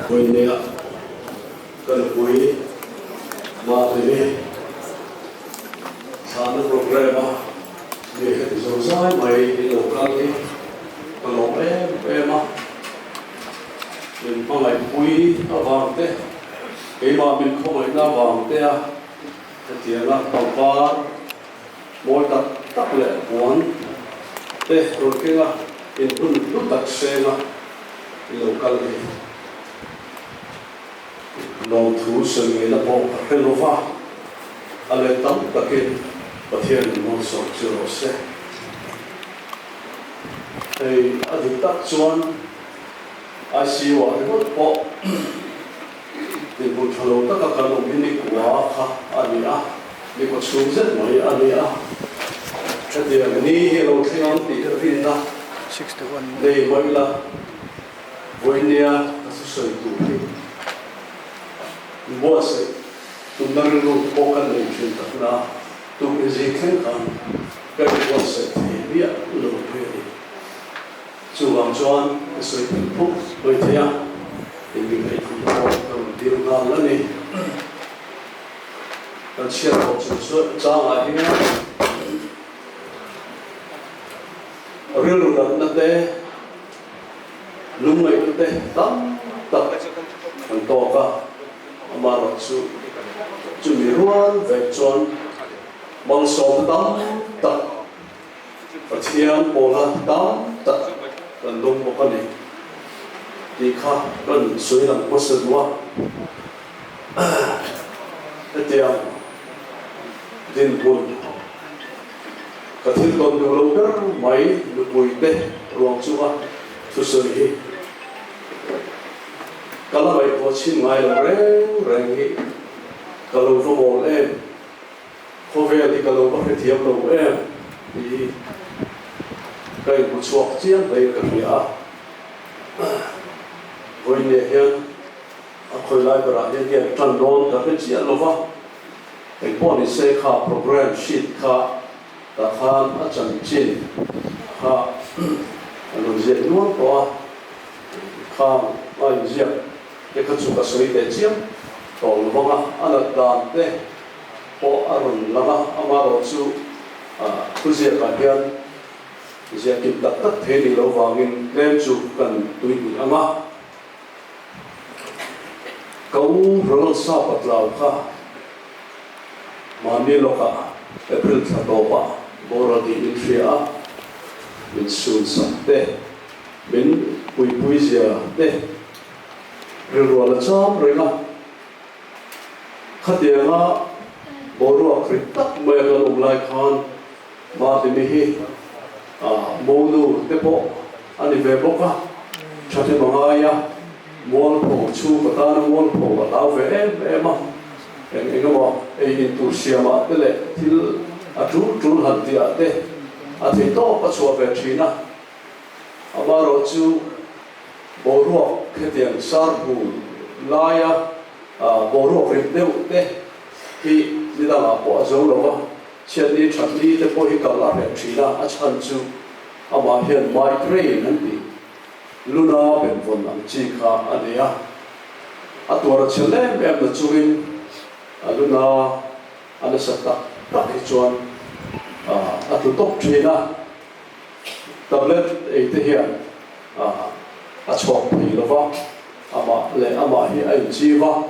When they are going to be Martin, Sana program, they had his own side, my locality, along Emma, in my we about there, Emma been coming about there, the Tiana Papa, more that tablet one, they working in Putaxena, locality. Long through singing about Helova, I let them begin, but here in most of zero set. Hey, I did that one. I see what I would pop. They put hello, Takakano, Minikua, Adia, they could choose it, my Adia. At the knee, hello, the Vina 61. They Moila, Voinia, Associated. Was it to Naru Pokan Nation na to Ezekiel Khan, very was it, we are little pretty. So I'm John, the sweet book, with ya, in the great from Dirgalani. And share out some Zama here. A real run there, Lumay there, Tam, and Toga. Amarot su Jumiruan Vectron Malsom Dam Tak Patian Pola Dam Tak dan Long Bokani Dika dan Suilan Posadua Etiam Din Pun Katil Don Dologar Mai Lupuite Ruang Suwa Susuri kalau baik watching mai rengi kalau football kau di kalau tiap lo di kayak buat cian baik kerja boleh yang aku lagi berada di tandon tapi cian lo bah ekor ni saya program sheet takkan acan cin lalu jadi nuan ai ziak cái suka soi để chiếm còn vong anh đàn thế po arun lama amaro chu khu ziak cả hiền ziak kịp đặt tất thế đi lâu vàng đem chu cần tùy ama câu rồi sao bắt đầu cả mà nhiều cả April tháng đầu ba bora đi in phía mình xuân sắm thế mình bui ziak thế rồi là chăm rồi mà khát tiếng boro khrit tắc mày còn ông lại khan mà thì mình mô nu thế bộ anh đi về bốc cho thêm một hai muốn phổ chu của ta nó muốn phổ của tao về em mà em có bảo em tu sửa mà thế lệ thì chú hẳn thì thế thì to bắt chuột về chi na mà rồi chú boro cái tiếng sarbu laya boro về đâu thế thì đi đâu mà bỏ dấu đâu mà chuyện đi chuẩn đi để bôi cái lá về chỉ là chân chú mà hiện migraine anh đi luna bên vùng nam chi cả anh ấy tuổi là chuyện em là chú in luna anh ấy sắp tắt cái chuyện tụi tốt chỉ là tablet ấy thế hiện chọc thì nó vâng ama hi anh chi vâng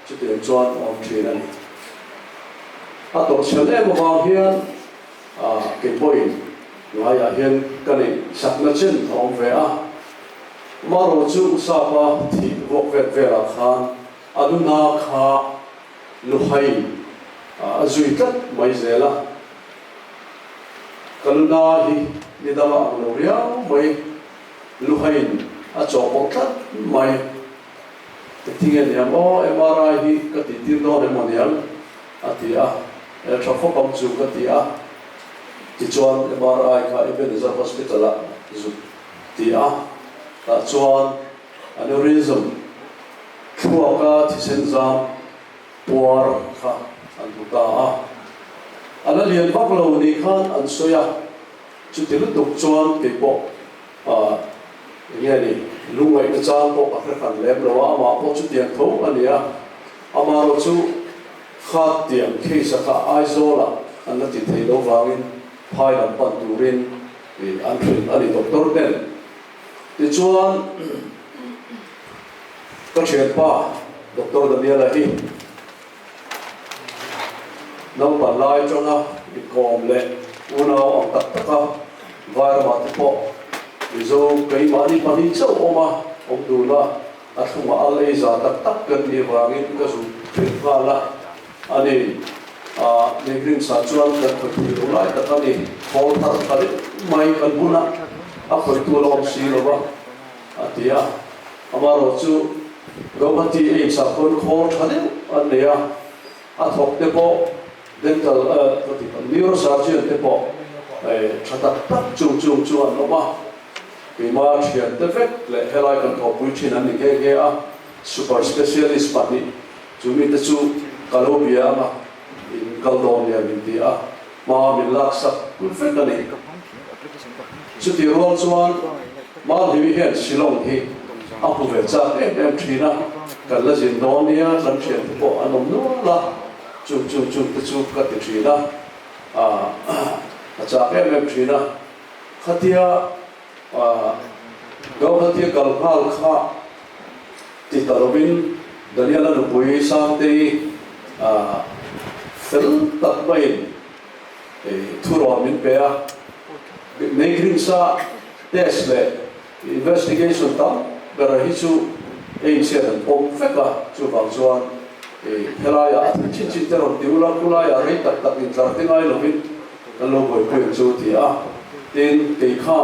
chứ tiền chọn ông chỉ này tổ chức em vâng hiền cái bồi ngoài hiền cái này sắp nó chân ông về mà rồi chú sao thì vội về là khan aduna kha luhai duy tất mấy giờ là kaluna hi đi đâu mà nó riau mấy luhai chọn một cách mày thì nghe niệm MRI hi cái tiền đó là một niệm thì cho phẫu công chú cái thì chọn MRI cái Ebenezer Hospital là giúp thì chọn aneurysm thua cái thì sinh ra por khá anh ta anh liền bắt đầu đi khăn anh xoay chú thì lúc tục chọn cái bộ nghe đi lúc ấy nó trang có các cái phần lem rồi mà có chút tiền thấu anh ấy mà rồi chú khát tiền khi sẽ khá ai rồi là anh đã chỉ thấy đâu vào in phai làm bản tu rin thì anh truyền anh ấy doctor đến thì chuan có chuyện pa doctor Daniel là hi nông bản lai cho nó bị còm lệ uno ông tắc tắc vai mà tiếp bộ ví dụ cái mà đi châu ông đủ là không mà lấy ra tắc gần đi vào cái số tiền vào là anh ấy nên riêng sản xuất cần phải hiểu lại tất cả đi họ thật thật may cần buna phải tu lòng xí rồi thì mà rồi chú gấu hạt thì ấy sản xuất khó thật anh ấy học tiếp bộ dental thì neurosurgeon tiếp bộ chắc tắc chung anh nó vì mà chuyện thế phết lại hay là cần học bồi chuyên anh cái super specialist bạn đi chúng mình chú kalau bia mà kalau dom dia binti mà mình lạc sắc cũng phết cái này chú thì rồi chuan mà thì hiện Shillong thì aku về cha em Trina cần là gì đó nia làm chuyện bộ anh ông nữa là chú cái tiền Trina cha em Trina khatia gấu hạt thì cầu khao kha thì tao bin Daniel là bùi sang thì phật tập bài thu rồi mình bé nên riêng sa test về investigation tam bây giờ hichu ấy sẽ thành công phép là chú bảo chuan helai chín rồi tiêu la kulai rồi tập in ra tiếng ai là mình cái lô bồi quyền chú thì tên cái kha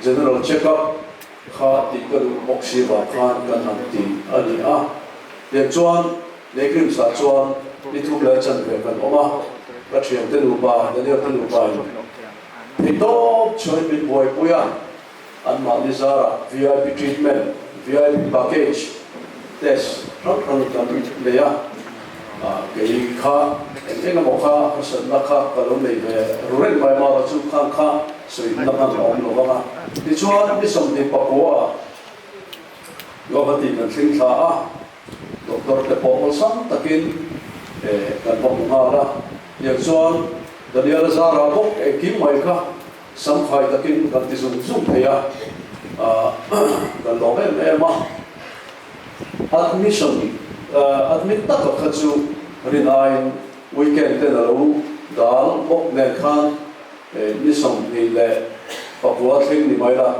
general check-up kha thì cần bốc xí vào khan cần hành thì anh để chuan để kiểm soát chuan đi thu lấy chân về phần oma các chuyện tên lục bà để điều tên lục bà thì đó chơi bị bồi bồi anh mà đi ra VIP treatment VIP package test rất cần để cái kha cái nào kha sơn là kha cái lúc này về rồi bài mà chú kha rồi năm năm ông nó thì chuan đi xong thì bảo cô gấu hạt thì cần sinh ra doctor te po sang takin kan po ngara yang chuan Daniel Zara bok kim mai kha sam khai takin kan ti zum theya kan lo em admit tak kha chu rinai weekend te lo dal bok nen khan ni som ni le papua thing ni mai la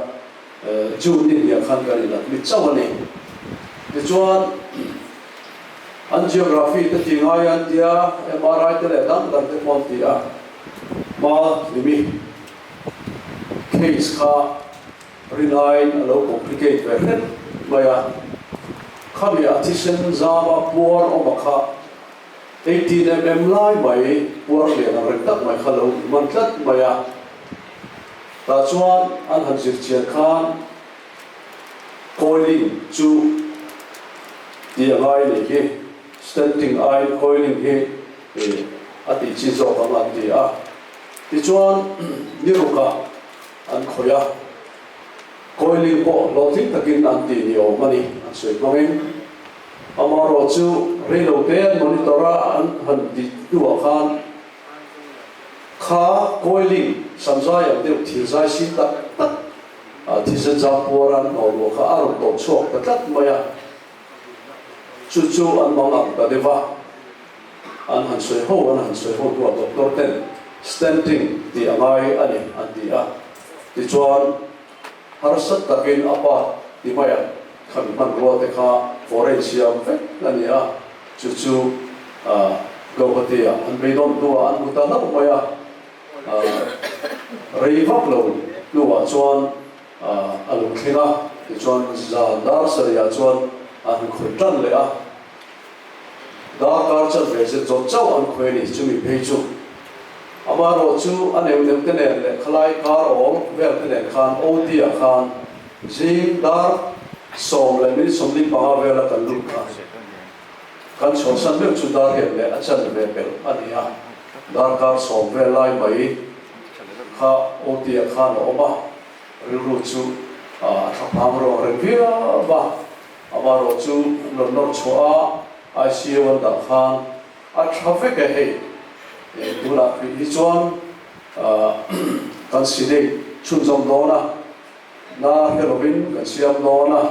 chu ni ya khan kan la mi chawani ti chuan angiography te ti ngai an tia MRI te le dan te mon tia ma limi case kha rinai lo complicate ve het maya khami artisan zama por o makha 18 mm lai mai por le na rek tak mai khalo man tlat maya ta chuan an han zir chian khan coiling chu ti ngai le hi stenting eye coiling hi ati chi zo ka man ti ti chuan niruka an khoya coiling po lo thing takin an ti ni o mani an soi mangin amaro chu relo te monitora an han di tu khan kha coiling samzai am deu thil zai sin tak thì dân giao poran ở một cái áo tổ chọc tất tất maya chú anh mong làm ta deva anh han soi ho tua doctor ten stenting thì angai anh đi thì chuan harasat takin apa thì maya khăn man ruột thì kha forensic vet anh chú gấu hạt thì anh bị đòn tua anh buta nó maya rây vấp lâu tua chuan alung thina thì chuan za dar saria chuan an khoi tan le dar kar chan ve se zo chau an khoi ni chumi phei chu amaro chu an em te ne le khlai kar o vel te ne khan o ti a khan jing dar som le mi som li pa ve la kan lu kan so san be chu dar he le a chan ve pel ania dar kar som ve lai mai kha o ti a khan o ma ru chu thapang ro revia ba amaro chu nor chua ICU da khan a traffic a he dula hi chuan kan sidei chun zom dona na heroin kan siam dona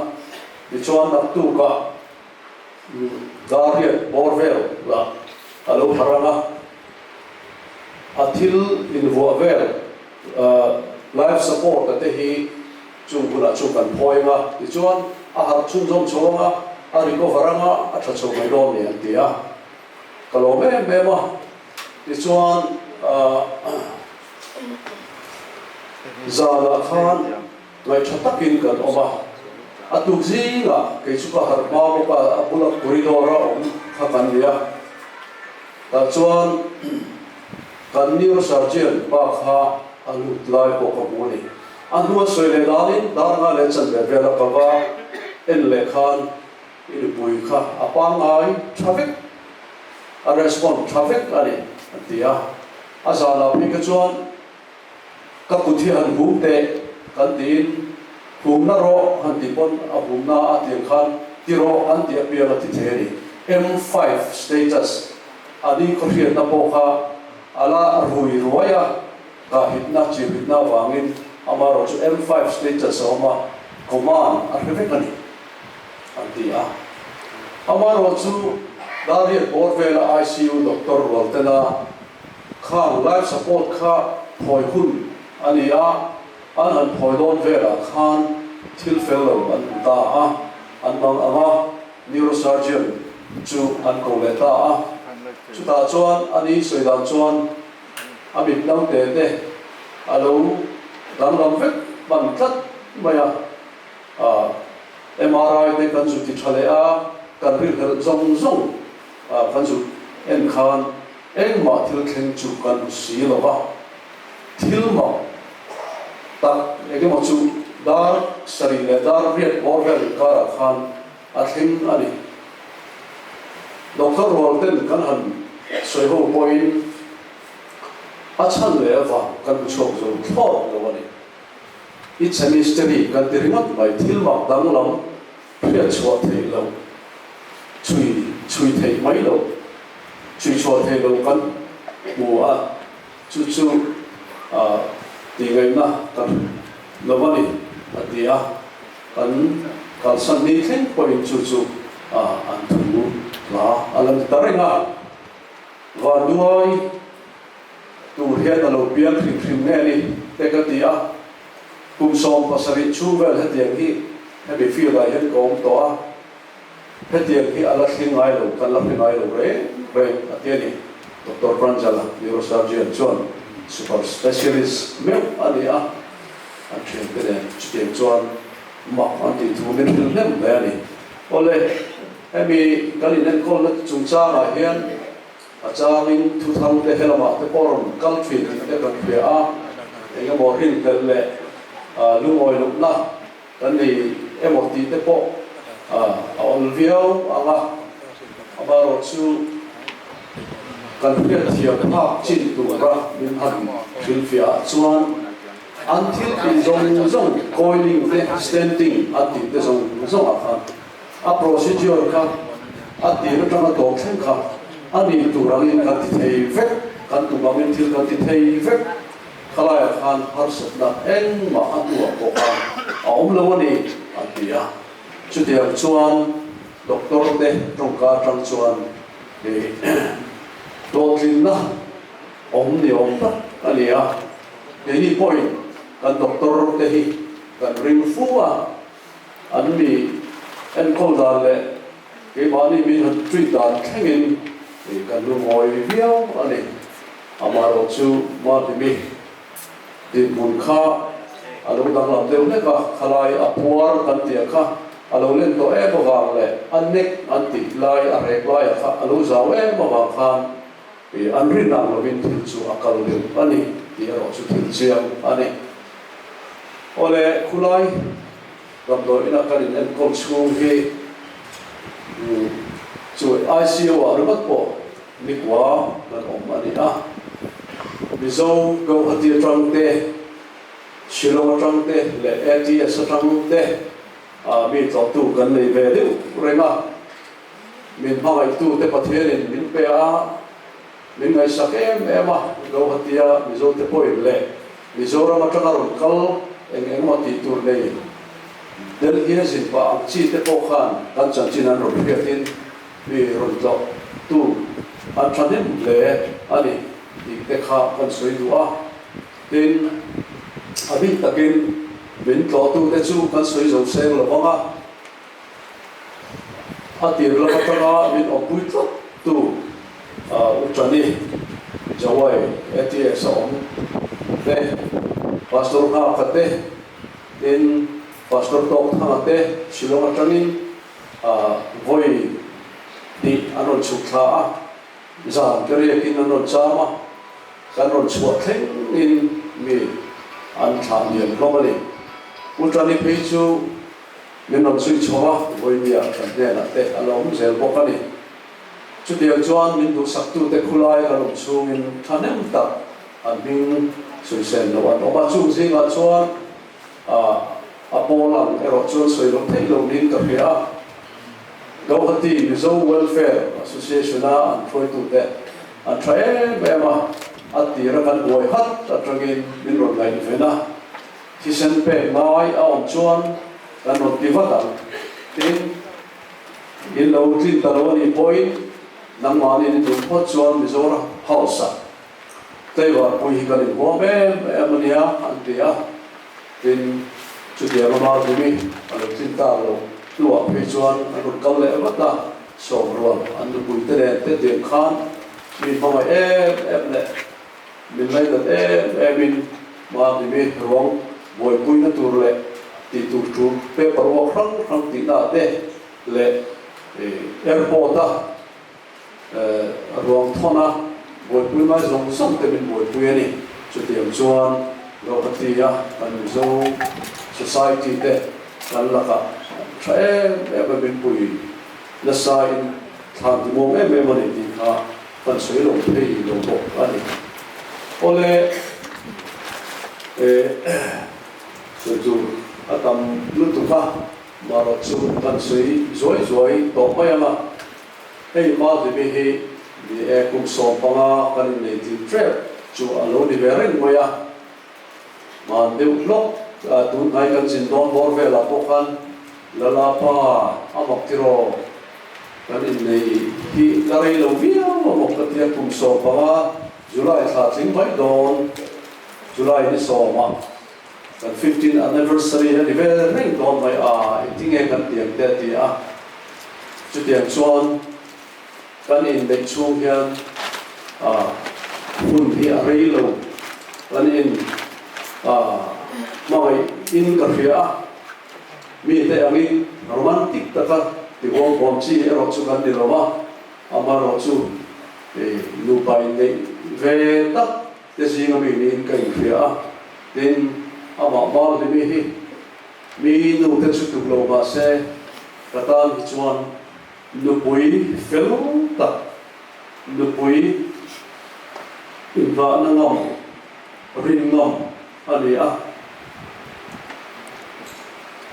hi chuan nak tu ka Guardian Borvel la alo haranga athil in vovel life support ate hi chung bula chung kan poinga ti chuan a har chun zom chonga a recoveranga a tha chong mai lo ni antia kalome mema ti chuan zala khan ngai thatakin kan oma atuk zinga ke chuka har ma ka abula corridor a om khakan lia ta chuan kan neurosurgeon pa kha alut lai ko ka buni anua soile dalin darnga le chan vela kawa en le khan in pui kha apangai traffic a respond traffic ani atia azala phi ka chuan ka kuthi han bumte kan tin humna ro han tipon a humna a tiang khan tiro an tia piala ti theri M5 status ani ko hian na po kha ala rui roya ka hitna chi hitna wangin amaro chu M5 status oma command a refekani antia amaro chu Guardian Borvela ICU Dr. Waltena khang life support kha phoi hun ania an phoi don vela khan thil fellow an ta an mang anga neurosurgeon chu an ko leta chu ta chuan ani soidan chuan amit nau te alo lam vek ban tlat maya MRI te kan chu ti thale a kan ri her zong kan chu en khan en ma thil thleng chu kan si lova thil ma tak ege ma chu dar sari le dar riat organ kara khan a thleng ani Dr. Walton kan han soi ho point a chan le va kan chok zo thor lo ani it's a mystery kan tiringot mai thil ma dang lam phia chwa thei lo chui thei mai lo chui chwa thei lo kan mu a chu ti ngai na kan lo ani atia kan san ni theng point chu an thu la alam tarenga wa duai tu hian alo piang khrim ne ni tekatia kum som pasari chuvel hetiang hi hebe feel lai hen kom to a hetiang hi ala thingai lo kan la thingai lo re atiani Dr. Pranjala neurosurgeon chuan super specialist me ani a an chen te chitem chuan ma anti thu men hlem le ani ole hemi kalinen kol chung cha ma hian achangin thu thang te helama te porom culture te kan pe a enga mo hin te le lumoi lukna kan ni emoti te po on view anga amaro chu kan pe thia pa chin tu ra min han fil fia chuan until in zong coiling te standing ati te zong a khan a procedure ka ati na tama to theng kha ani turangin kan ti thei vek kan tu bamin thil kan ti thei vek khalaya khan har satna eng ma atua ko ka aum lo ni atia chutiam chuan doctor te tongka tang chuan doklin na om ta ania any point kan doctor te hi kan ring fuwa anmi en kol dale ke mani min han treat dan thengin kan lu ngoi viau ani amaro chu ma mi din mun kha alo dang lam deu le ka khalai apuar kan tia kha alo len to e bawang le annek anti lai a rek lai kha alo zaw e bawang khan an rin nang lovin thil chu akal deu ani ti ro chu thil chiam ani ole khulai ram do ina karin en kol chung he chu ICU a rubat po mikwa kan om ani a mizo go hatia trang te Shilong Trăng Te, Le ATS Trăng Te, mi cho tu gần này về điệu, rồi mà mình mang ai tu te bắt hiện mình pe mình ngày sắc em mà đâu hạt tia mình zo te poi lệ mình zo ra mà trăng rồi câu em mà ti tu này đến kia xin ba chi te po khan tan chan chin an rồi phía tin vì rồi cho tu an chan đến lệ ani thì te kha kan soi dua tin abi takin mình cho tu te chu kan soi zo seng lo ba tir la patanga min opui tu uchani jawai ATS om te pastor ha khate in pastor tok thangate Shilong atangin voi di anon chukha zan kare kin anon chama kanon chuat theng in mi an tham yen globally uchani peichu nên nó suy cho với nhiều vấn đề là thế là ông sẽ bóc cái này chút điều cho mình đủ sắc tu để khulai là ông xuống mình thanh em tập anh mình suy xem là ông bà chung gì là cho Apolang erosion suy lúc thấy lâu đến cả phía đâu hati Mizo Welfare Association anh thôi tu để anh thấy về mà anh tì ra căn buổi hát ở trong cái mình rồi ngày về na thì xem về mai ông chọn dan motivatan tin in lo tin taloni point nang mani ni tu pot chuan Mizora house tei wa pui hi kalin bo be amania antia tin chu dia ma tu mi alo tin ta lo lua pe chuan alo kal le mata so ruam an pui te te khan mi ma em le min lai da min ma ti mi rong boy pui na tur le ti tu tu pe parwa khang ti na te le airport ruang thona boy pui mai zong som te min boy pui ani chu tiam chuan lo patia kan zo society te kan la ka thae e min pui la sa in than ti mong e me mani ti kha kan soi lo phei lo bo ani ole so tu atam lutuka maro chu kan sui zoi to pa ma ei ma de be he di kum so panga kan nei ti trap chu alo ni veren moya ma de lo tu nai kan jin don bor ve la to kan la la pa amok tiro kan nei hi larai lo via mo ka ti kum so panga July tha tling bai don July ni so ma kan 15th anniversary ni ve ring don mai ting e kan tiang te ti chu tiang chuan kan in de chung hian hun hi a rei lo kan in mai in ka fia mi te angin romantic ta ka ti wong bom chi ro chu kan ni roma ama ro chu lu pai nei ve ta te singa mi ni in ka fia tin ama mal de mi hi mi nu te chu tu lo ba se katan hi chuan lu pui fel ta lu pui in va na ngom rin ngom ani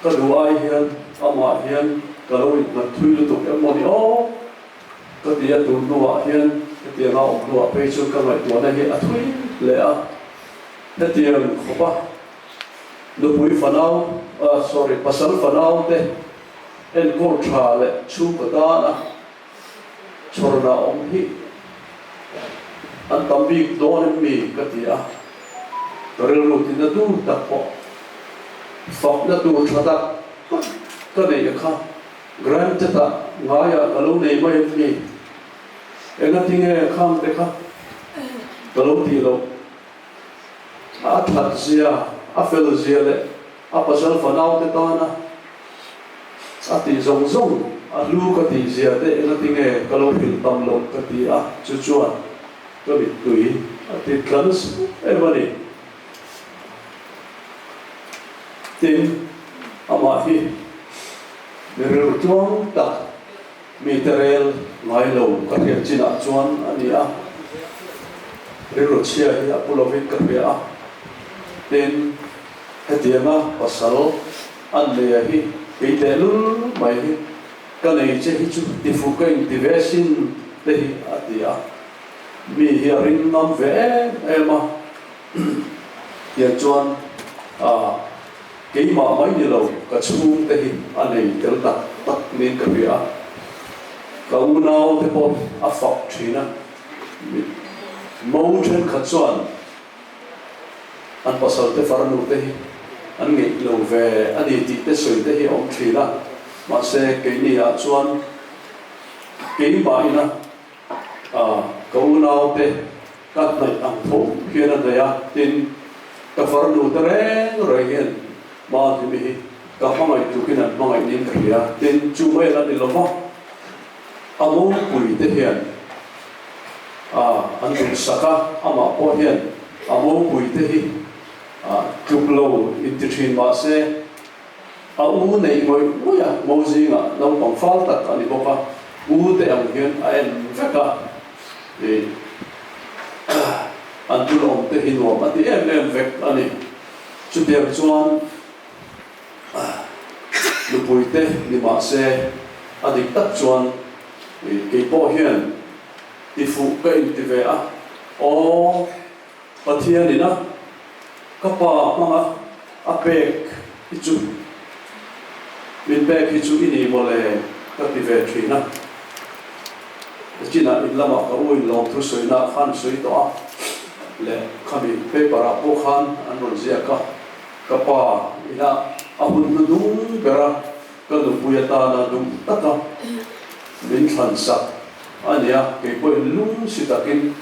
ka du ai hian ama hian ka lo in na thui lu tu em moni o ka dia tu nu a hian ka dia na om nu a pe chu ka mai tu na hi a thui le te tiang khopa lu pui fanau pasal fanau te en ko tha le chu ka da na chorna om hi an tambi don mi ka tia torel lu tin du ta po fok na du thata ka nei kha grant ta ngaya kalu nei mai mi ena tinge kham te kha kalu ti lo a that zia a fel zia le a pasal fanau te ta na a ti zong a lu ka ti zia te ena tinge kalu hil tam lo ka ti chu chuan ka bi tui a ti trans everybody tin ama hi merel chuang ta material ngai lo ka thiam china chuan ani relo chia hi apulovit ka pe tin hetianga pasal an le hi ke te lul mai hi ka nei che hi chu ti fu ka in division te hi atia mi hi ring nam ve ema ya chuan ke ma mai ni lo ka chung te hi anei tel tak tak ni ka bia ka unau te po a fak thina mong chen kha chuan an pasal te faranu te hi an ngei lo ve ani ti te soi te hi om thina ma se ke ni a chuan ke ma ina ka unau te kat nai ang tho hian an ya tin ka faranu te re hian ma ti mi ka mangai tu kin an mangai nin ka ya tin chu mai la ni lo ma amo pui te hian an tu saka ama po hian amo pui te hi chuk lo in ti thin ma se u nei ngoi muya mo zinga lo pang fal tak ani boka u te ang hian a en veka an tu lom te hin wa ati em vek ani chu tiam chuan lu pui te ni ma se adik tak chuan ke po hian ti fu ka in ti ve a o pathian ni na ka pa manga a pek hi chu min pek hi chu ini mo le ka ti ve thina china in lama ka ui long thu soi na khan soi to a le khami pe para po khan an ron zia ka pa ina a hun na dung bera ka lu puya ta na dung taka min than sak ania ke ko lung si takin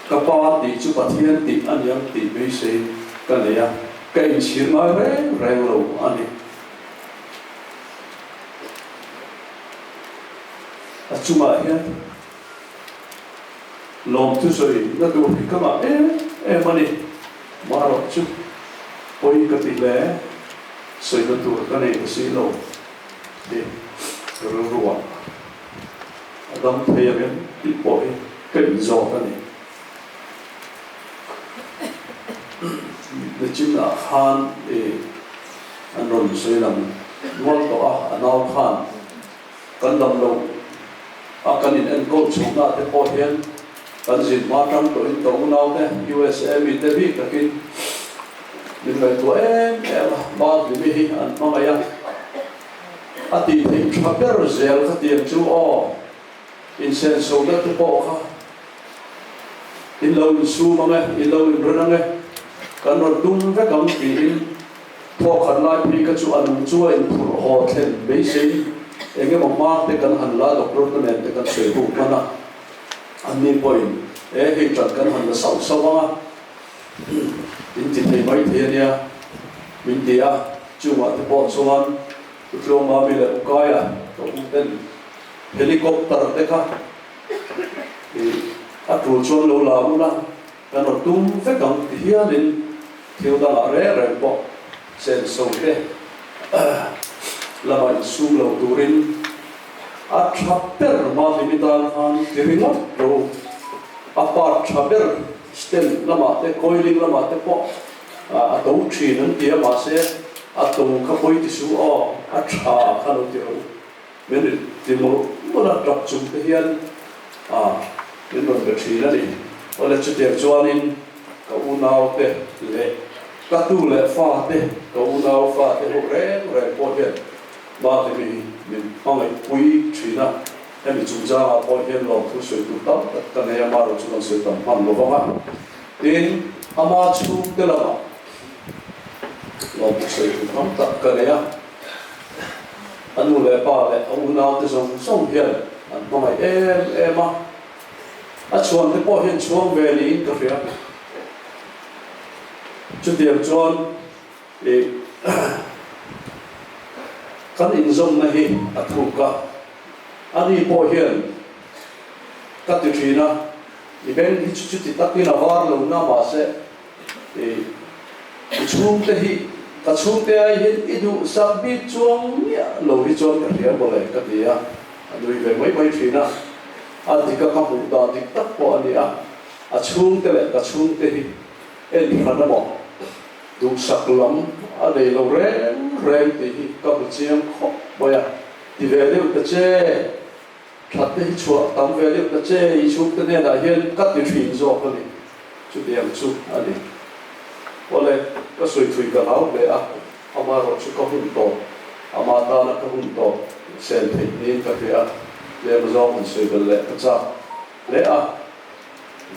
ka pa ti chu pathian ti aniam ti be se ka le ya ka in sir ma re lo ani a chuma hian lom tu soi na tu hi kama mani maro chu poi ka ti le soi na tu ka nei si lo de ruwa adam thayam ti poi ka zo ka ni de chimna khan anon soi lam wal to anau khan kan dam lo akanin en ko chuna te po hian kan zin ma tam to in to nau te USM te bi takin min vai to ba li mi an ma ya ati thei thaper zel ka tiam chu o in sen so da te po kha in lo su ma nge in lo in rana nge kan ro dum ve kam ti in po khan lai pi ka chu an chu in phur ho thlen be sei enge ma te kan han la doctor to ne te kan se bu mana ani point he chat kan han la sau sau ma in ti nei mai the nia min dia chu ma te po chuan tu ma bi le ka ya to ten helicopter te ka a tu chuan lo la mu na kan ro tum fe kam ti hian in thiu da re po sen so te lama sum lo turin a thaper ma limital han tiringa ro a par thaper stem lama te coiling lama te po a to thin an tia ma se a to kha poi ti su o a tha kha lo ti ro men ti mo na trap chung te hian men ron be thina ni ola chu te chuanin ka u nau te le ka tu le fa te ka u nau fa te ho re po hian ba te min pangai pui thina mi chu za po hian lo thu soi tu tam ta ne ma ro chu lo soi tam man lo ba tin ama chu te la lo soi tu tam ta ka ne ya anu le pa le u nau te song hian an pangai ma a chuan te po hian chuang ve ni in ka ria chu tiam chuan kan in zong na hi a thu ka ani po hian ka ti thina i ben hi chu ti takin a var lo na ma se chung te hi ka chung te ai hi i du sak bi chuang ya lo hi chuan ka ria bo le ka ti ya anui ve mai thina a di ka ka mu da di tak po ani a chung te le ka chung te hi en khana mo tu sak lam a lei lo rem ti ka bu chiang kho boya ti ve le ta che that te chua tam ve le ta che I chu te ne da hian ka ti thin zo ka ni chu diam chu ani ole ka soi thui ka lau le a ama ro chu ka hun to ama ta na ka hun to sen thei ni ka pia le ma zo mun soi bel le ka cha le a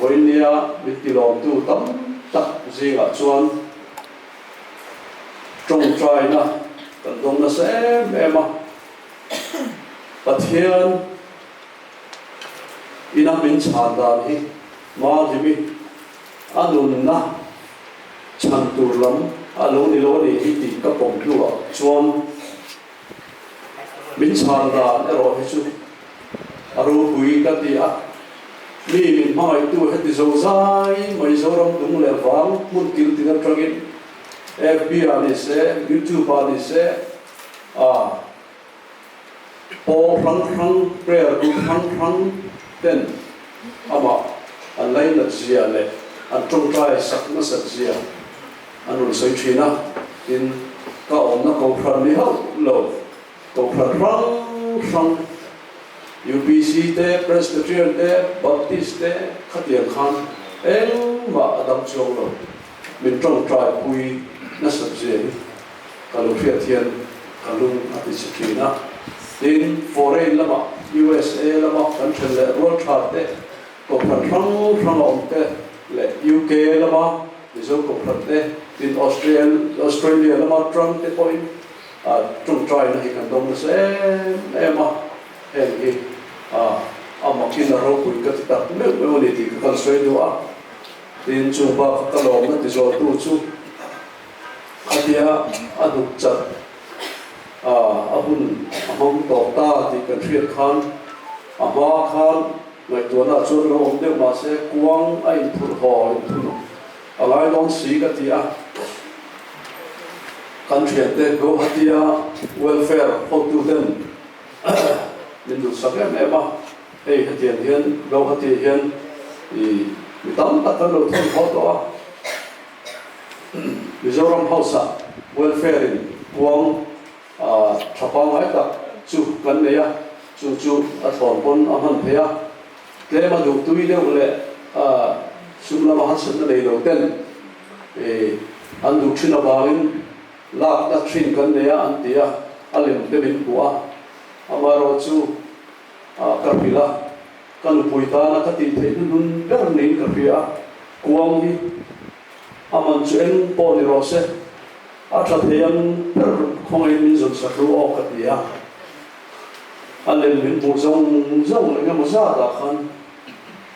voinia mitilom tu tam tak zinga chuan trong trai na kan dong na se em a pathian ina min chan dan hi ma limi anun na chan tur lam alo ni lo ni hi ti ka pom lu a chuan min chan dan ero hi chu aru hui ka ti a mi min mai tu he ti zo zai mai zo ram dung le wang mun kil ti na tragin FBI ni se YouTube ni se Paul rang prayer group rang ten ama anlai na zia le an trong trai sak na sak zia anul soi china in ka om na ko phran ni ho lo ko phran rang UPC te Presbyterian te Baptist te khatian khan eng ma adam chong lo min trong trai pui na sak zia kalu phia thian kalu ati china in foreign lama USA lama country le road charte ko phan om te le UK lama iso ko phate in Australia lama Trump te point trung try na hi kan dom se ema hi ama kin ro ku ka ta me ni ti ka soi do a tin chu ba ka lo na ti zo tu chu adia adu chat ahun ahong to ta ti kan thiat khan ama khan ngai to na chu lo om de ma se kuang ai phur ho thu alai long si ka ti a kan thiat de go hatia welfare ho tu den min du sak em ma ei hatian hian go hati hian i tam ta kan lo thon ho to a Mizoram House welfare in kuang chapang ai ta chu kan ne ya chu a thon pon a man thea tle ma du tui le ule sumla ma hasan na le lo ten an du thina bangin lak na thin kan ne ya an tia alim te min bua amaro chu kapila kan puita na ka ti the nun per nin kapia kuang hi aman chu en po ni ro se a tha theam per khong ai min zon sa ru o ka tia alem min bu zong le ngam za da khan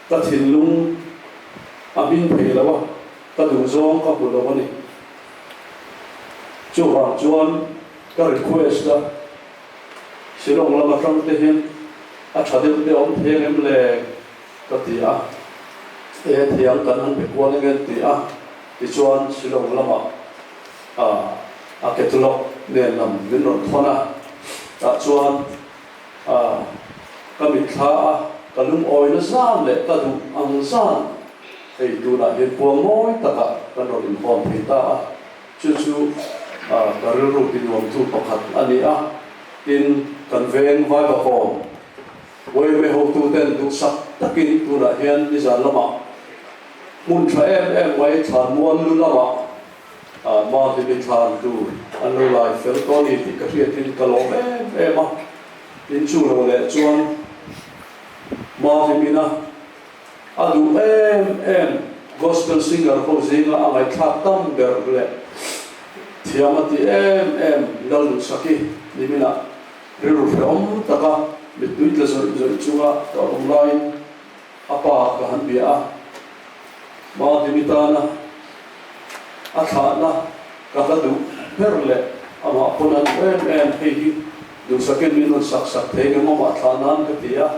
ta thin lung a bin phei lawa ta du zong ka bu lo ni chu ra chuan ka request da silong lama tram te hin a thadil te om theng em le ka tia thiang kan an pe kwa ngen tia ti chuan silong lama a ketulok ne nam min ron thona ta chuan ka mi thla kalum oi na zam le ka du ang zan ei tu na hin po moi ta ka kan ron in hom phi ta chu ka ru tin nom tu pakhat ani a tin kan veng vai ba hom voi me ho tu ten du sak takin tu na hian ni zan lama mun tha em wai than muan lu lama ma ti bi than tu an lo lai fel to ni ti ka riat tin ka lo ma tin chu lo le chuan ma ti mina adu em gospel singer ho zinga angai thak tam ber le thiamati em dal lu saki ni mina riru from taka mitui la zoi chunga ta online apa ka han bia ma dimitana athana ka du perle ama ponan em hei du saken min sak thei ngam ma thanan ka tia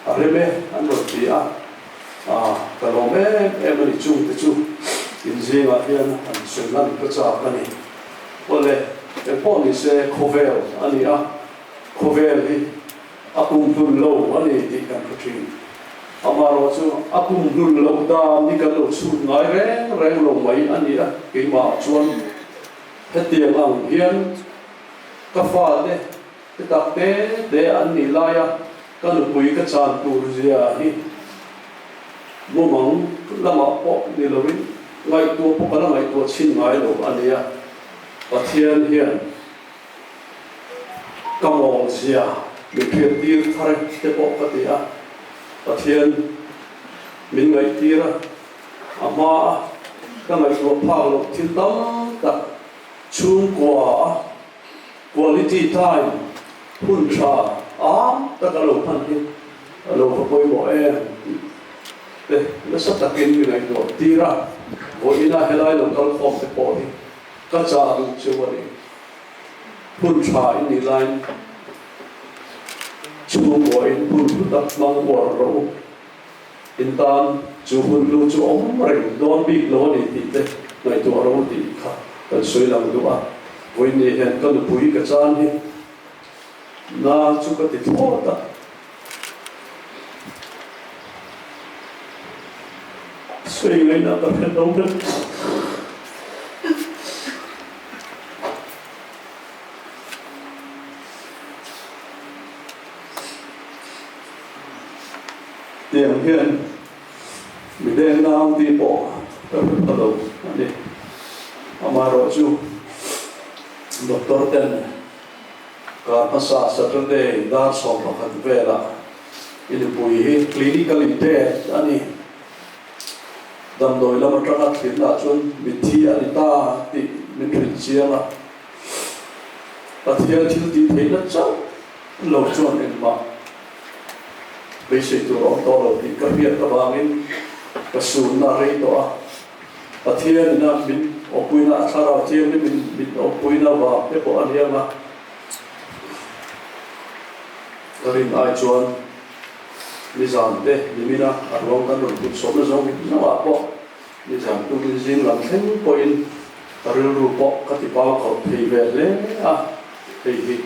areme an ro tia ka lo me em ni chung te chu in zinga hian an sunlan ka cha ani ole e poni se khovel ani a khovel hi akum tu lo ani ti kan pathin amaro chu akum dul lo da ni kan lo su ngai reng lo mai ani a ke ma chuan hetiang ang hian ka fa te tak te an ni la ya kan pui ka chan tur zia hi mo mang lama po ni lo rin ngai tu po kana ngai tu chin ngai lo ani a pathian hian kamong zia mi phiat tir thare te po ka ti a pathian min ngai tira ama ka ngai tu phang lo thil tam tak chung kwa quality time hun tha ta ka lo phan hi lo ko poi mo te na sa takin mi ngai tu tira o ina helai lo kal khom te po hi ka cha du chu wa ni hun tha in ni line chu mo in hun tak mang war ro in tan chu hun lu chu om reng don bi lo ni ti te ngai tu ro ti kha kan soi lam du a voi ni hen kan pui ka chan hi na chu ka ti tho ta soi ngai na ta phen dong de tiang hian mi den nam ti po ta lo ani amaro chu doctor ten ka pasa Saturday dar som pakhat vela in pui hi clinical test ani dam doi lam atanga thila chun mithi ani ta ti mi thil chianga pathian thil ti theina chau lo chuan en ma basic to to lo ti ka hiat ka bangin ka sun na rei to a pathian na min opuina athara thiam ni min opuina wa te po anianga karin ai chuan ni zan te ni mina arwang kan ron tu som na zong ni wa po ni zan tu ni jing lam theng po in taril ru po ka ti pa ko thei ve le a thei hi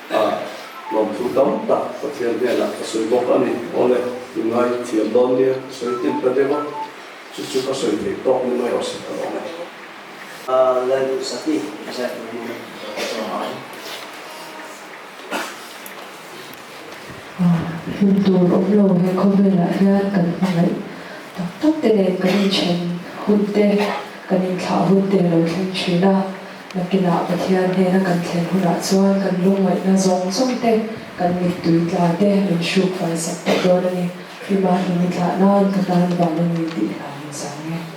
a lom thu tam ta pathian ne la ka soi bok ani ole ngai thiam don ni soi tin pa de ko chu ka soi thei tok ni mai os ta lo lalu sakit saya perlu hun tur om lo he khobe la hian kan hmangai tak tak te nen kan in chen hun te kan in thla hun te lo thleng thina nakina pathian he na kan thlen huna chuan kan lungwai na zong zong te kan mi tui tla te min shuk fai sak te don ani prima ni tla nan ka tan ba ni ti la ni sang he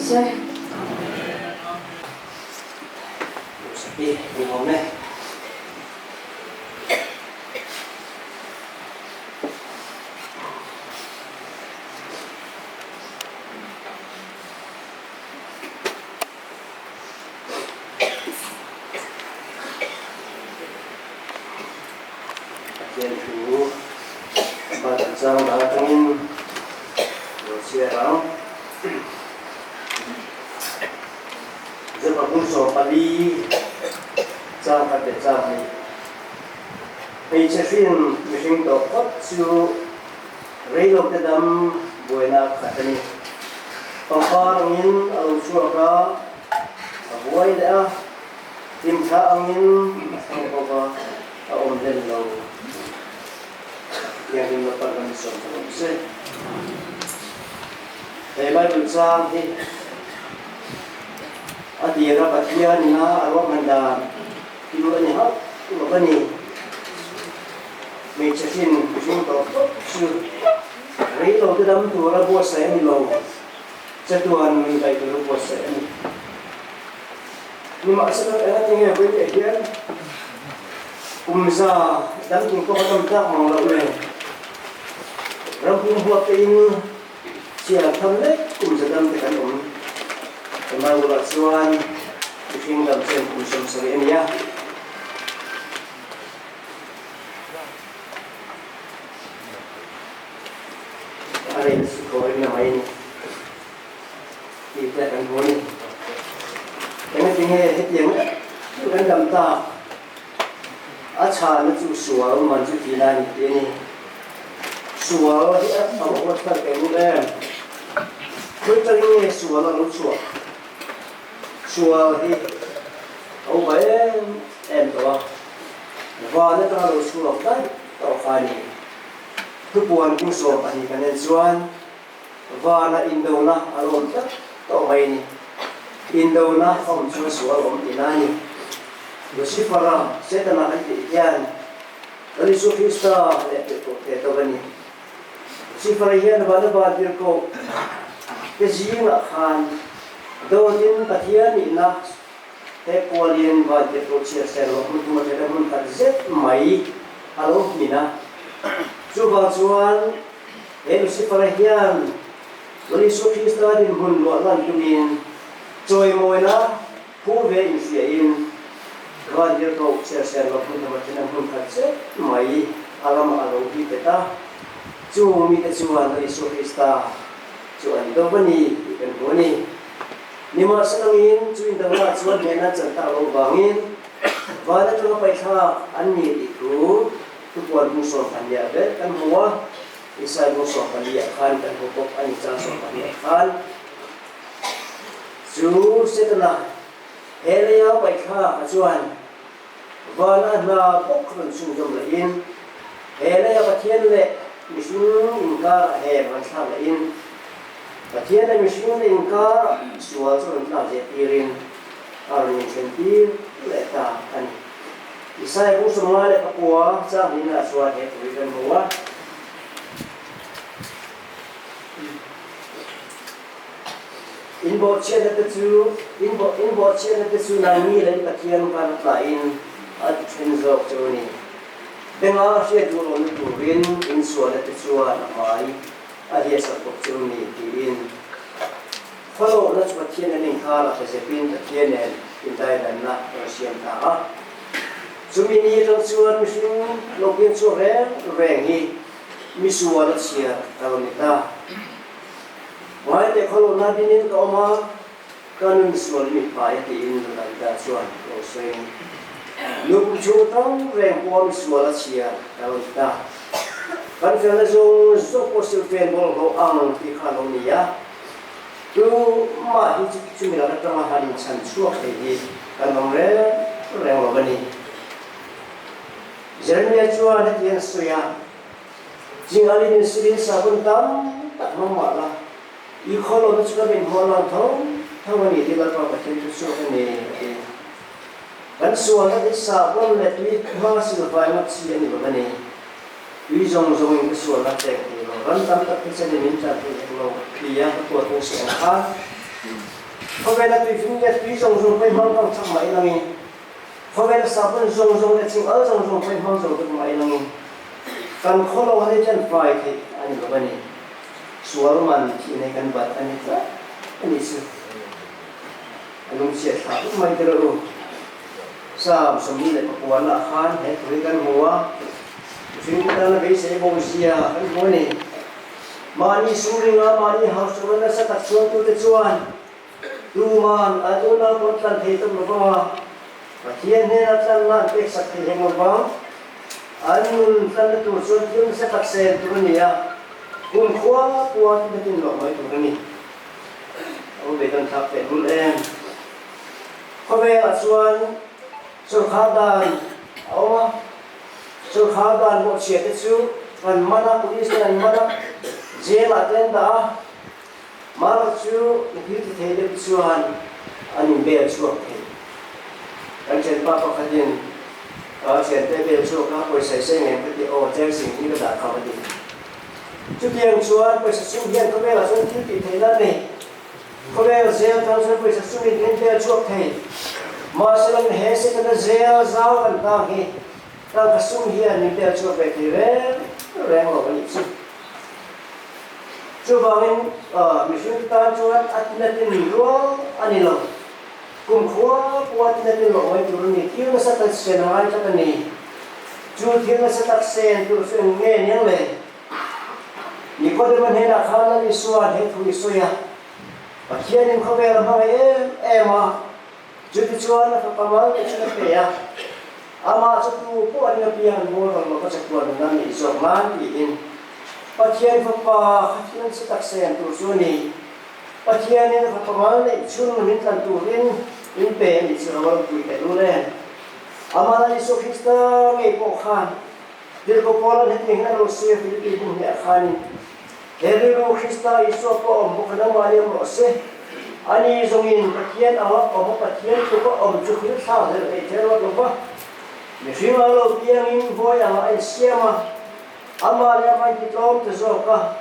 se. Đi, mình hôm nay. Kian chủ và thật ra là trong một xe đó rất là muốn sổ Pali ra các để ra này bây giờ phim mình đọc hết sự rây lộc cái đam buổi nào cả này còn có những ông chúa đó buổi đã tìm ra ông những ông có ông lên lâu yang dilakukan oleh seorang muslim. Bible sang di adira patian na arwah manda iluan ha makani may chasin kusung to su rito kedam tu ra buat saya milo jatuhan min kai tu buat saya ni maksud ana tinggal boleh dia kumsa dam king ko tam tak mang la ule rampung buat ini siap tamlek kumsa dam tekan kemau ulat suan king dam sen kumsum sore ini ya ada sekolah nama ini kita akan boleh karena tinggal hetiang bukan dam tak acha na chu sual man chu tilan ni sual hi a wat ta ke mu le ko ta ni sual lo sual sual hi au ba em to wa na ta lo sual ta to fa ni tu buan ku so pa ni kan chuan wa na indo na alon ta to mai ni indo na phong chu sual om tinani Lucifer, setan akan diikan. Dari Sufista, itu bani. Lucifer ian pada badir ko. Kejian akan. Doin katian ina. Tekualian badir ko cia selo. Untuk mereka menkarzet mai. Halo mina. Coba cuan. Lucifer ian. Dari Sufista din hun luaran tumin. Joy moina. Kuve insiain. Kalau dia kau share waktu macam pun kerja, mai alam alam kita, cuma kita cuan dari Sofista, cuan itu bani, ikan bani. Ni masa angin, cuin tengah cuan mana cerita lubangin, pada tengah paikha ani itu, tu buat musuh pandia bet kan semua, isai musuh pandia kan pokok ani musuh pandia kan, cu setelah Helaya paikha acuan, wana na pokron sungjom lain, helaya patian le misung ingkar mansah lain, patian le misung ingkar sual suran tak jetirin, arun sentir leta kan, isai pun semua le kapua sah ina sual jetirin bawa. Inbo chen tu nangi le patian kan lain. At enzok ni, dengar siya dulu ni turin insuala tersua namai, adia sapok ni tirin. Kalau nak cuba tiada ni kala kesepin tiada intai dan nak persian tak. Cumi ni dalam suan musim lokin sore rengi misuala siya kalau kita. Wahai dek kalau nadinin kau mah kanun misuala ni payah tirin dalam kita suan loseng. Lục chú tông rèn qua misuala siya kalau kita. Kan fela zo positif fen bol ho ang ti khalo niya. Tu ma hi chu mi la ta ma ha ni chan chuak hi kan long re lo bani. Jeremia chua na tian soya. Jing ali ni sirin sabun tam tak mama la. I kholo na chu ben ho la thong thawani ti la pa chen chu so ni. Kan suara di sabun le tu ma silvai mat si ni bani. Ui zong yang kesuara tek ni lo. Kan tam tak bisa diminta tu lo. Dia ketua tu siapa? เพราะเวลาตุยฟิ้งเนี่ยตุยส่งไปมั่งต้องทำไหมนั่งเองเพราะเวลาสาบมันส่งเนี่ยจริงส่งไปมั่งส่งไปไหมนั่งเองการขอเราให้ฉันไฟที่อันนี้ก็เป็นนี่ส่วนมันที่ในการบัดอันนี้ก็อันนี้สิอันนู้นเสียขาดไม่กระโดดสามสมัยเลยปวดละขันให้คุยกันหัวฟิ้งนั่นเลยเสียโบเสียอันนี้ mani suringa mani hausuana sa taksuan tu techuan duman aduna kontlan theitum lova pathian ne atlan na pek sakthi hengova anun tlan tu chuan thiam sa taksen tu nia kun khwa puat betin lo mai tu ni au betan thap pe hul em khobe achuan surkhadan awa surkhadan mo chiate chu kan mana pulis kan mana Jel atenda marachu hit thele chuan ani be chuak the kan chen pa pa khatin chen te be chuak ka poi sai se nge pati o chen sing ni ka da kha pati chu tiang chuan poi sa sung hian ko be la sung thi thela ne ko be zel tang sa poi sa sung ni be chuak the ma selang he se kan zel zau kan ta hi ta ka sung hian ni be chuak be thi re mo ni chu chú bảo mình ta cho anh là tin luôn anh lo cùng khóa qua tin tin lo mấy chú này thiếu nó sẽ tách sen hai cho cái này chú thiếu nó sẽ tách sen chú sẽ nghe nhớ lời你过得问题了，看那里说很土的说呀，我天天靠边了，靠哎嘛，就是说那个干嘛的这个别呀，阿妈这都不按那边摸了，我就过那里说蛮的。Pathian papa khatian se taksen tu suni pathian ni papa mal ni chun min tan tu in pe ni chawal tu te lu le amala ni so Krista ngai po khan dir ko pola ni ning na ro se fi bu ni khan eri ro Krista iso po om bu kana mali ro se ani zongin pathian awa om pathian tu ko om chu khil sa de e thero lo ba ni shima lo piang in voi ala ai siama ama le mai ti tom te zo ka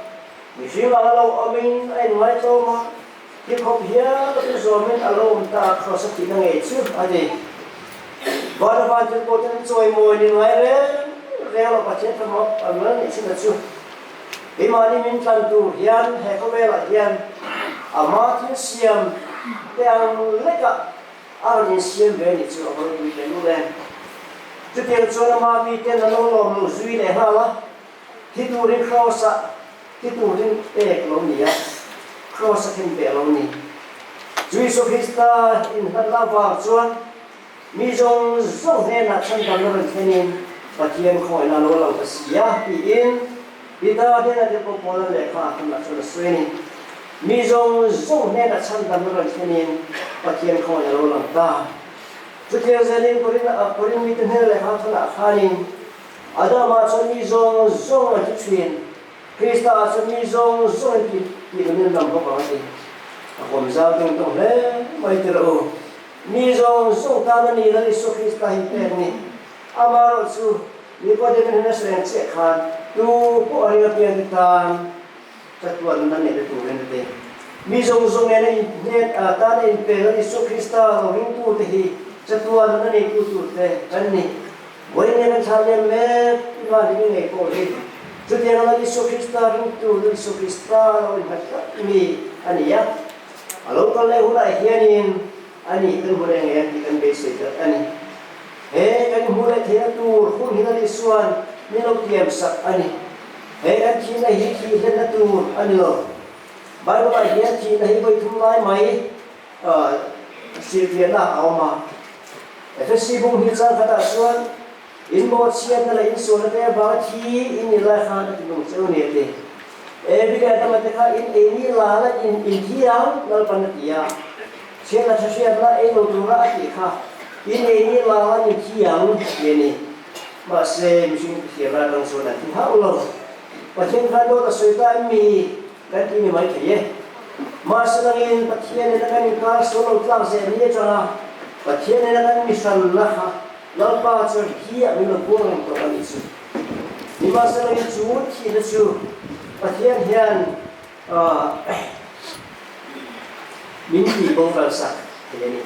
mi shima lo amin ai mai to ma ki khop hia te zo min alo ta cross ti na ngai chu ade ba ba te ko ten choi mo ni ngai re lo pa che ta mo amran ni sin chu bi ma ni min tan tu hian he ko be la hian ama ti siam te ang le ka a ni siam be ni chu ho ni te lu le chu te chu na ma mi te na lo lu zui le ha la Hiturin crossa, hiturin eklonia, crossa kin beloni. Jesu Krista in halava chuan, mi jong zong he na chan dam ron thenin, pathian khoi na lo lang pasia pi in, ida de na de po pola le kha kan na chu swini. Mi jong zong he na chan dam ron thenin, pathian khoi na lo lang ta. Chu te zanin korin mi ten he le kha thana khanin. Adama chon mi zong zong a ti thuyền Krista chon mi zong zong ti nên làm có gì hôm sau từng tổng lễ mấy từ đầu mi zong zong ta nên là Isu Krista hi pen ni amaro chu ni ko de nên sẽ che khan tu ko ari pian tan chatuan nan ne tu ren de mi zong zong ne ta ne pe la Isu Krista lo ring tu te hi chatuan nan ne tu te kan ni với nên tham gia mẹ và những ngày cổ đi, cho nên là Isu Krista chúng tôi Isu Krista rồi phải mi anh ấy, alo con lấy hôm nay hiện in anh ấy cần hôm nay nghe thì cần bế sợi anh ấy, hey cần hôm nay thế tu hôm nay đi xuân nên lúc tiêm sắc anh ấy, hey anh khi này khi lên là tu anh lo, bài bài hiện khi này với thùng lái máy, sự kiện là áo mà, cái sự bùng hiện ra cái ta xuân in mo chian na la in so na te ba thi in la kha na ti bung cheu ne te e bi ka ta ma te kha in e ni la in thi ang nal pan ti ya chian la chian la e lo tu ra ti kha in e ni la in thi ang ye ni ma se mi sing ti ra dong so na ti ha lo pa chen kha do ta soi ta mi ka ti ni mai ke ye ma se na in pa thien na ka ni ka so lo tlang se ni cha na pa thien na ka mi san la kha Lalpa cho kia mình là buông làm tổ anh chứ, nhưng mà sau này chú thì nó chú, và thiên hiền, min ti bo fal sak he ni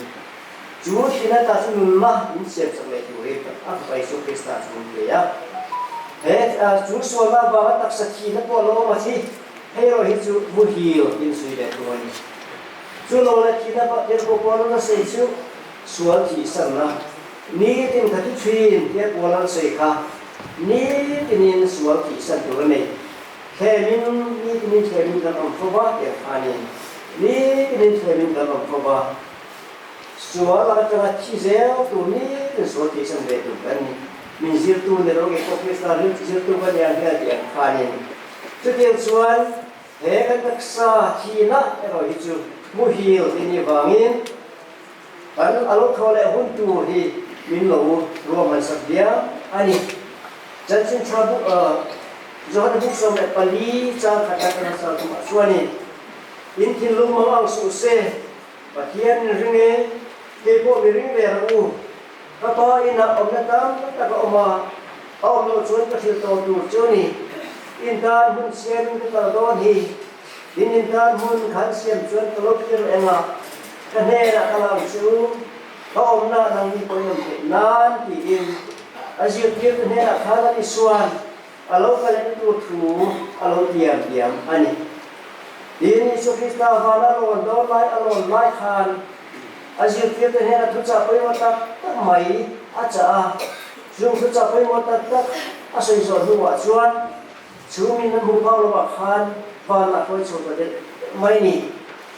chu hina ta chu nun ma min siam sak le tu he a pai so krista chu le ya he chu so ma ba tak sakhi na po lo ma chi he ro hi chu mu hi in sui le tu ni chu lo la ki na ba der ko ko na se chu sual thi san na ni tin ka ti thin ke ko lan se kha ni tin sual thi san tu ne he min ni tin he min ka am pho ba ke ani ni tin he min ka am pho ba sual la ka chi zeo tu ni tin sual thi san le tu kan ni min zir tu ne ro ke ko krista ri zir tu ba ya ke ya ani tu ke sual he kan tak sa thi na ro hi chu mu hi ni wangin kan alo thole hun tu hi min lo ro man sak dia ani chan chin chabu zo da buk som le pali cha khata kana sa tu suani in thin lu ma ang su se pathian ringe ke po mi ring le ru ka pa ina om na tam ta ka oma om lo chuan ka thil to tu choni in dan hun sian ka don hi in dan hun khan siam chuan ka lo pir enga ka ne ra ka la chu ka om na nang ni ko yom ke nan ti in azir pir ka ne ra kha la ni suan alo ka le tu thu alo diam ani in so krista va na lo do lai alo lai khan azir pir ka ne ra thu cha poi ma ta mai a cha zum thu cha poi ma ta a soi zo lu wa chuan chu min na mu pa lo wa khan va na koi chu ka de mai ni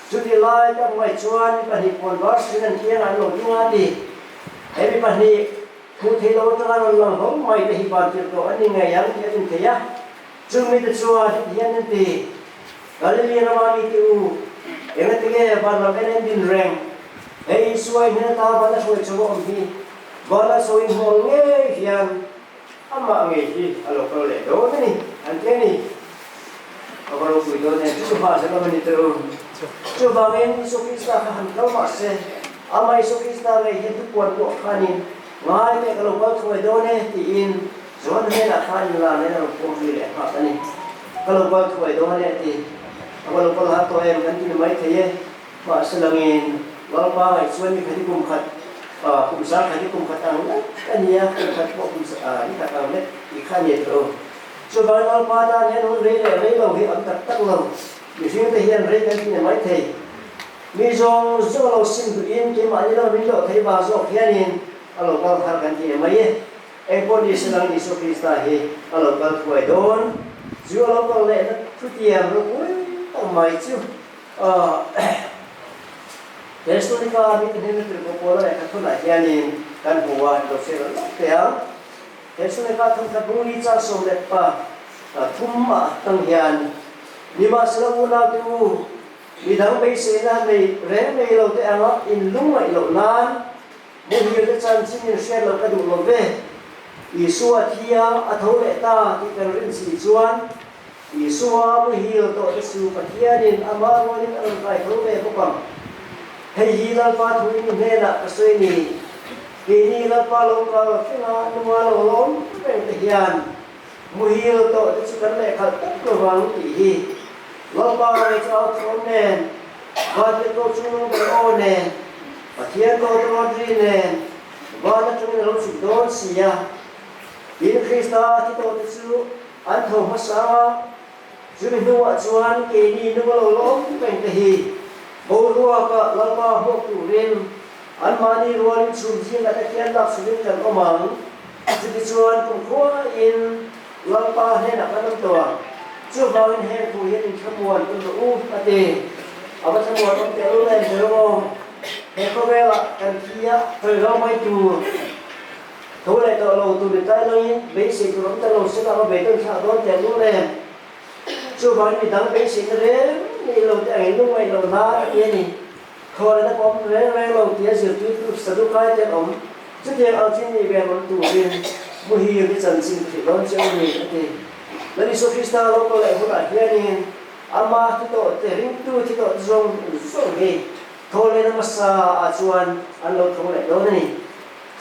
chu ti lai ka mai chuan ka hi pon ba sin an thiang an lo dinga ti he bi ni thu thi lo ta lo lo ho mai te hi ban ti to ani ngai yang ti tin te ya chu mi te chuan hian an ti galili na ma mi tu eng te ge ba na ben din reng ei suai ne ta ba na suai chu om hi ba na soi ho nge hian ama nge hi alo ko le do ni an te ni Kalau kita ni tu bahasa kami ni terus. Cuba main isu kita kan kalau masih, ama isu kita ni itu kuat kuat kanin. Ngai ni kalau kau tu itu ni tiin, zaman ni nak kanin lah ni nak pun boleh apa ni. Kalau kau tu itu ni tiin, kalau kau hatu yang kan ni mai kaya, masa langin, kalau apa isu ni kadi kumkat, kumsar kadi kumkat angin, kan dia kumkat kumsar, ni kata angin ikan ni terus. Cho bạn nói qua ta nhé nó lấy đầu cái ẩm tắc tắc lòng vì phim thể hiện lấy cái này mấy thầy vì do lâu xin tự yên cái mà như là mình được thấy vào do kia nên alo cao thar cái gì mấy em con đi xem đi số Krista hi alo cao tuổi đón dù alo cao lệ nó chút tiền rồi cũng mày chứ thế số này cả mình nên tự có cố lại các thứ này kia nên căn hộ được sẽ là téo thế số này cả thông các bung đi cha sông đẹp pa thum mà tăng hiền ni mà sẽ là u nào tu vì thằng bây sẽ là này rẽ này lâu thế anh in lung lại lâu nan một nhiều cái chân xin nhiều xe lâu cái đủ lâu về Isua thia thấu lệ ta thì cần rin sĩ chuan Isua mới hiểu tội cái sự phật thia nên ama ngôi nên ăn phải thấu về vô bằng hay hi lan pa thu ni ne na ka soi ni ki ni lan pa lo ka ki na nu ma lo lom pe te hian mu hi lo to te chu kan le kha tak ko wang ti hi lo pa ai cho thon nen va te ko chu no ko ne pa thian ko to ri nen va na chu lo chu don si ya in Krista ti to te chu an tho ma sa chu ni nu wa chuan ki ni nu lo lom pe te hi bố rùa cả lâu ba hộp tủ lên anh mà đi rùa lên xuống riêng là cái kén đạp xuống lên chẳng có mắng thì cái chuan cũng khó in lâu ba hay là cái năm tuổi chưa vào in hay phụ hiện in thâm nguồn cũng được u à tì ở bên thâm nguồn ông tiểu lên rồi không hay có vẻ là cần kia thời lo mấy chùa thấu lại tàu lầu tụi tay lên bế sĩ tụi tay lầu sẽ là bế tân thảo đón tiểu lên chưa vào in đắng bế sĩ cái đấy ni lo te ai nung ai lo na ye ni khol na pom re re lo tia zir tu sadu kai te om chu te al chin ni be mon tu rin mu hi ke chan sin thi don cheu ni ate la ni sofista lo ko lai hula ye ni ama ti to te ring tu ti to zong he khol na masa a chuan an lo thong lai do ni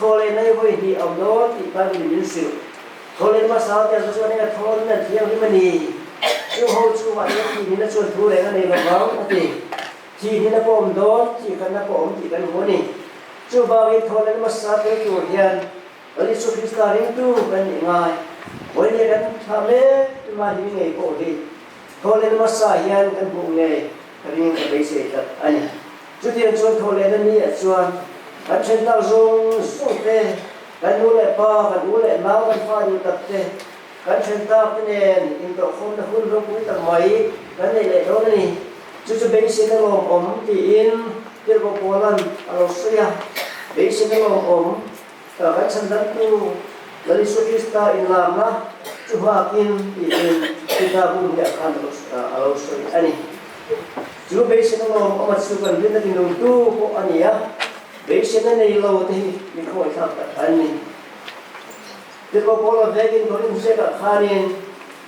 khol na hoi ni om do ti pa ni min sil khol na masa te chuan ni thon na thiang ni mani chú hô chú vậy thì nó chuồn thu đấy cái này là báo thì chỉ nên là bom đó chỉ cần là bom chỉ cần muốn đi chú bao nhiêu thôi là sát tới chủ hiền ở đi số Christ ta riêng tu cần ngài với những cái tham lễ mà những ngày cổ đi thôi là sát hiền cần buông ngày riêng cái bế sĩ thật anh chú tiền chuan thôi là ní chuan anh trên tao dùng tê anh nuôi lại ba anh nuôi lại máu anh pha nhiều tập tê anh trên tao cái nền in độ không là hun rong cuối tầm mấy anh này lại đó này chú bế sĩ nó ôm thì in cái bộ bộ lần Australia bế sĩ nó ôm cái chân đất tu là đi số Christa in làm na chú hoa in thì in kita pun dia akan Australia anh chú bế sĩ nó ôm mà chú cần biết là tình đồng tu của anh ấy bế sĩ nó này lâu thì mình không phải khác anh này cái bộ bộ là về cái đó mình sẽ gặp khai nên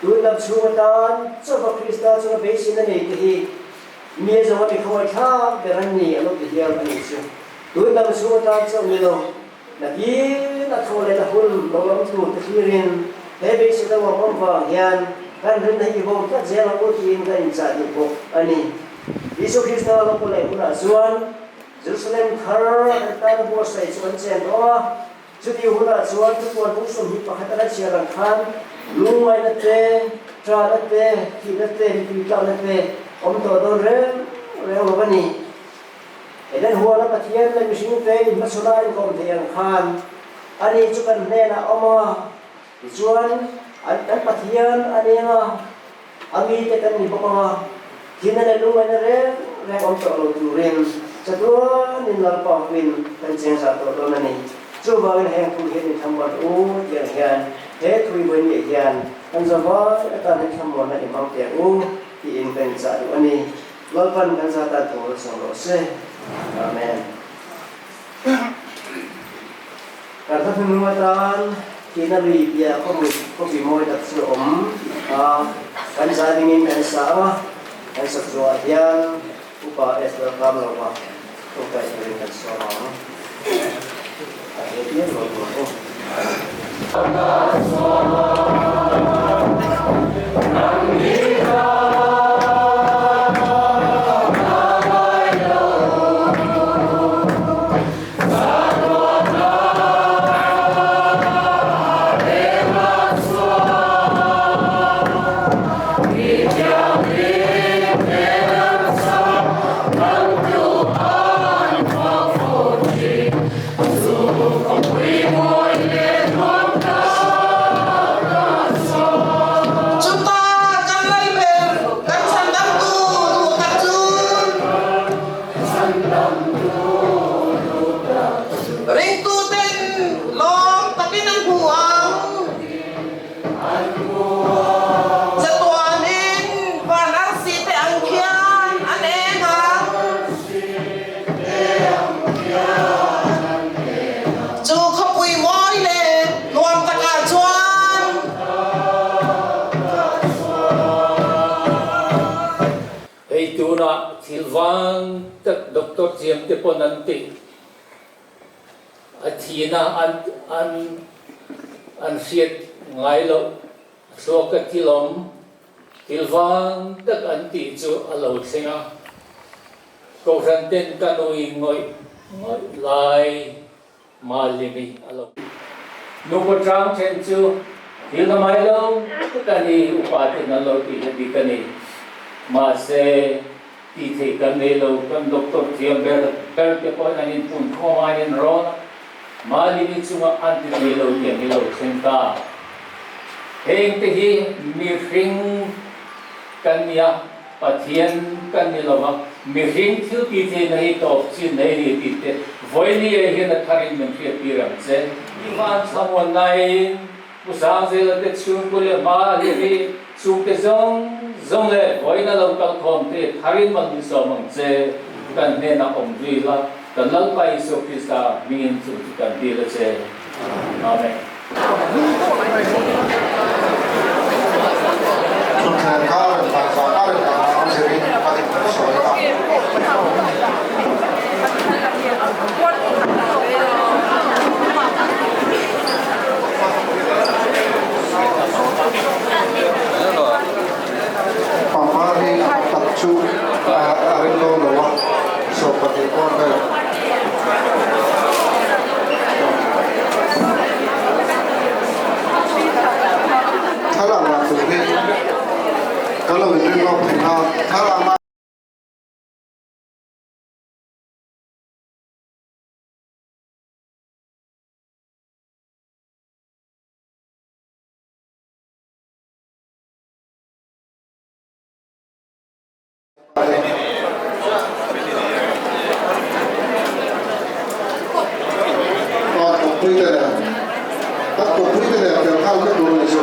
tôi làm chú mà tan cho vào Christa cho bế sĩ nó này thì mía giống như không phải khác để anh này anh ấy hiểu anh ấy chứ tôi làm chú mà tan cho mình đâu là cái là thôi là hôn lâu lắm tu từ khi riêng thế bế sĩ nó ôm vào hiền kan rin na ibong ta zela ko tin kan sa di ko ani Isu Krista lo ko le una zuan Jerusalem khar ta no bo sai chuan chen o chuti huna chuan tu kon bu sum hi pakhat la chiarang khan lungmai na te tra na te ki na te ki ta na te om to do re lo bani eden huwa na pathian le mishing te ma sula in kom te yang khan ani chu kan ne na oma chuan an pathian ani na ami te kan ni bokama kina na lumai na re om to lo tu ren chatua nin lar pa win kan cheng sa to do na ni chu ba heng pu he ni thamwan u yang hian he thui wen ye hian kan zawa ta ni thamwan na imam te u ti in kan sa du ani lol pan kan sa ta to so lo se amen karta pemumuatan kina ri dia ko bi moi dat su kan sa dingin kan sa kan sa jua hian upa es welcome lo wa to kai ri kan so no ai dia lo ko Dr. Jim te po nanti athina an siat ngai lo so ka tilom tilwang tak anti chu alo singa ko ranten kanoi ngoi lai malimi alo no ko trang chen chu hilmai lo kani upati na lo ti di kani ma se ti the kan ne lo kan Dr. Thiam ber ke ko anin pun kho anin ron mali ni chunga anti ne lo ke ni lo senta heng te hi mi ring kan ya pathian kan ni lo ma mi ring thil ti the nei to chi nei ni ti te voi ni e hi na tharin men fi pi ram che iman samon nai musang ze la te chung ko le ma li chung te zong le voi na lo kal khom te tharin man ni so mang che kan ne na om ri la kan lal pai so Krista mingin chu kan di la che amen Papa ni tak cu, ada lo lo. พุ้ยแต่เนี่ยถ้าตัวพุ้ยแต่เนี่ยเดี๋ยวเข้าแค่ตัวเลยสิ